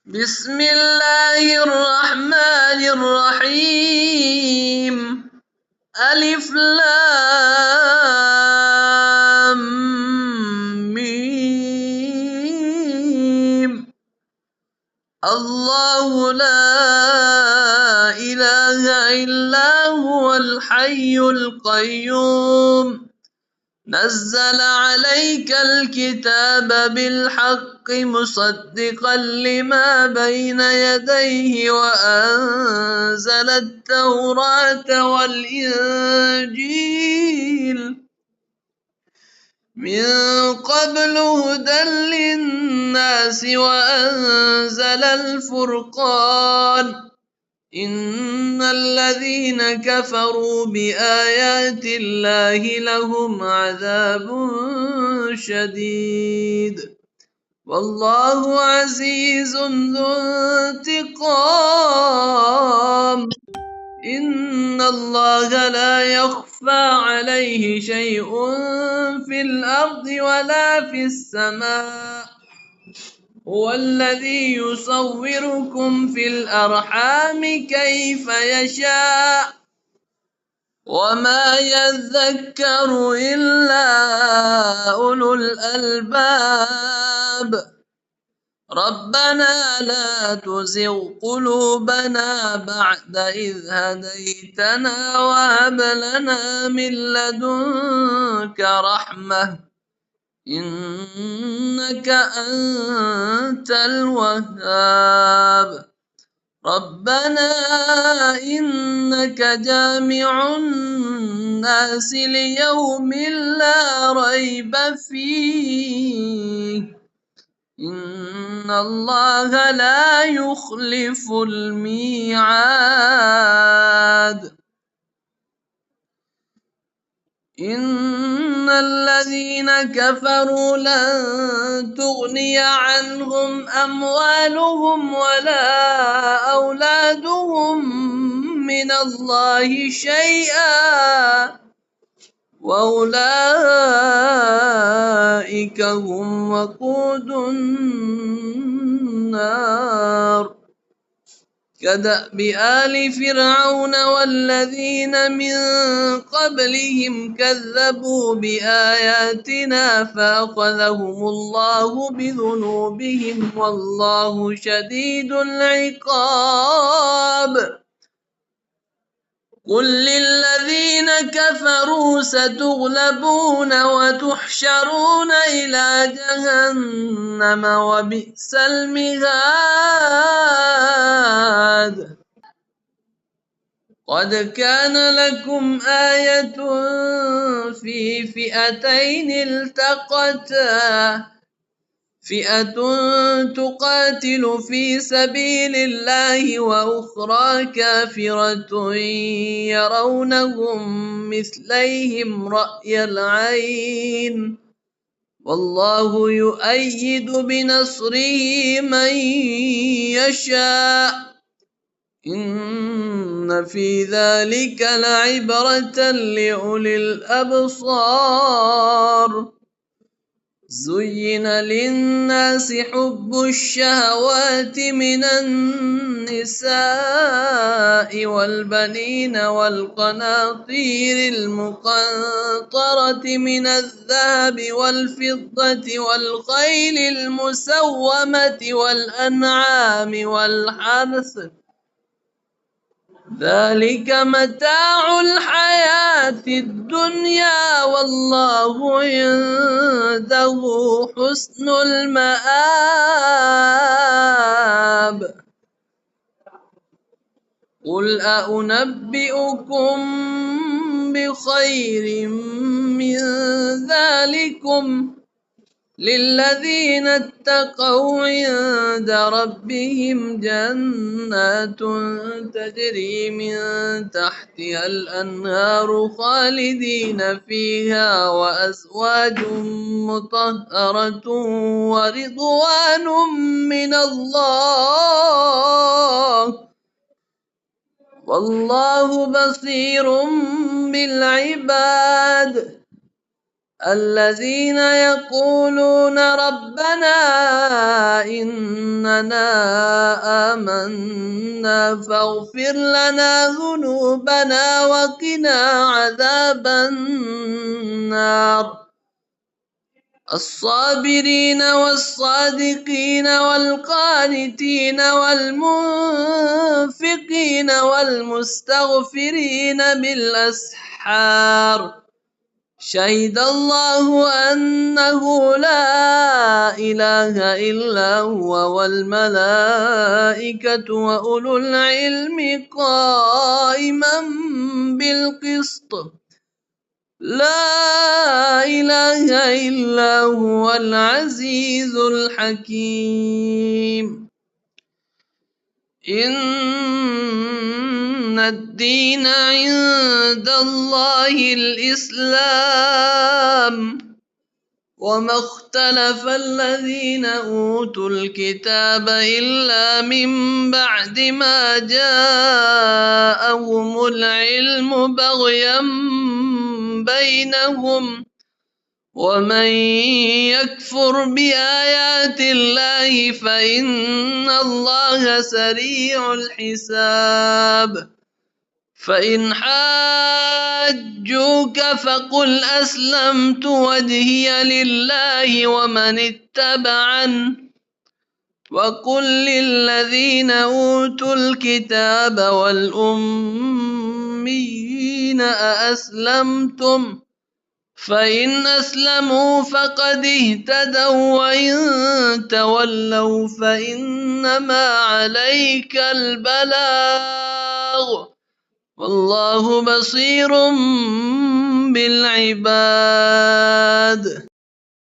بسم الله الرحمن الرحيم. ألف لام ميم. الله لا إله إلا هو الحي القيوم نزل عليك الكتاب بالحق مصدقا لما بين يديه وأنزل التوراة والإنجيل من قبل هدى للناس وأنزل الفرقان إن الذين كفروا بآيات الله لهم عذاب شديد والله عزيز ذو انتقام. إن الله لا يخفى عليه شيء في الأرض ولا في السماء هو الذي يصوركم في الأرحام كيف يشاء وما يذكر إلا أولو الألباب. ربنا لا تزغ قلوبنا بعد إذ هديتنا وهب لنا من لدنك رحمة إنك أنت الوهاب. ربنا إنك جامع الناس ليوم لا ريب فيه إن الله لا يخلف الميعاد. إن الذين كفروا لن تغني عنهم أموالهم ولا أولادهم من الله شيئا وأولئك هم وقود النار. كدأب آل فرعون والذين من قبلهم كذبوا بآياتنا فأخذهم الله بذنوبهم والله شديد العقاب. قل للذين كفروا ستغلبون وتحشرون إلى جهنم وبئس المهاد. قد كان لكم آية في فئتين التقتا فئة تقاتل في سبيل الله وأخرى كافرة يرونهم مثليهم رأي العين والله يؤيد بنصره من يشاء إن في ذلك لعبرة لأولي الأبصار. زين للناس حب الشهوات من النساء والبنين والقناطير المقنطرة من الذهب والفضة والخيل المسومة والأنعام والحرث ذلك متاع الحياة الدنيا والله عنده حسن المآب. قل أنبئكم بخير من ذلكم للذين اتقوا عند ربهم جنات تجري من تحتها الأنهار خالدين فيها وأزواج مطهرة ورضوان من الله والله بصير بالعباد. الذين يقولون ربنا إننا آمنا فاغفر لنا ذنوبنا وقنا عذاب النار الصابرين والصادقين والقانتين والمنفقين والمستغفرين بالأسحار شهد الله أنه لا إله إلا هو والملائكة وأولو العلم قائما بالقسط لا إله إلا هو العزيز الحكيم إن الدين عند الله الإسلام وما اختلف الذين أوتوا الكتاب إلا من بعد ما جاءهم العلم بغيا بينهم ومن يكفر بآيات الله فإن الله سريع الحساب فإن حاجوك فقل أسلمت وجهي لله ومن اتبعن وقل للذين أوتوا الكتاب والأميين أأسلمتم فإن أسلموا فقد اهتدوا وإن تولوا فإنما عليك البلاغ والله بصير بالعباد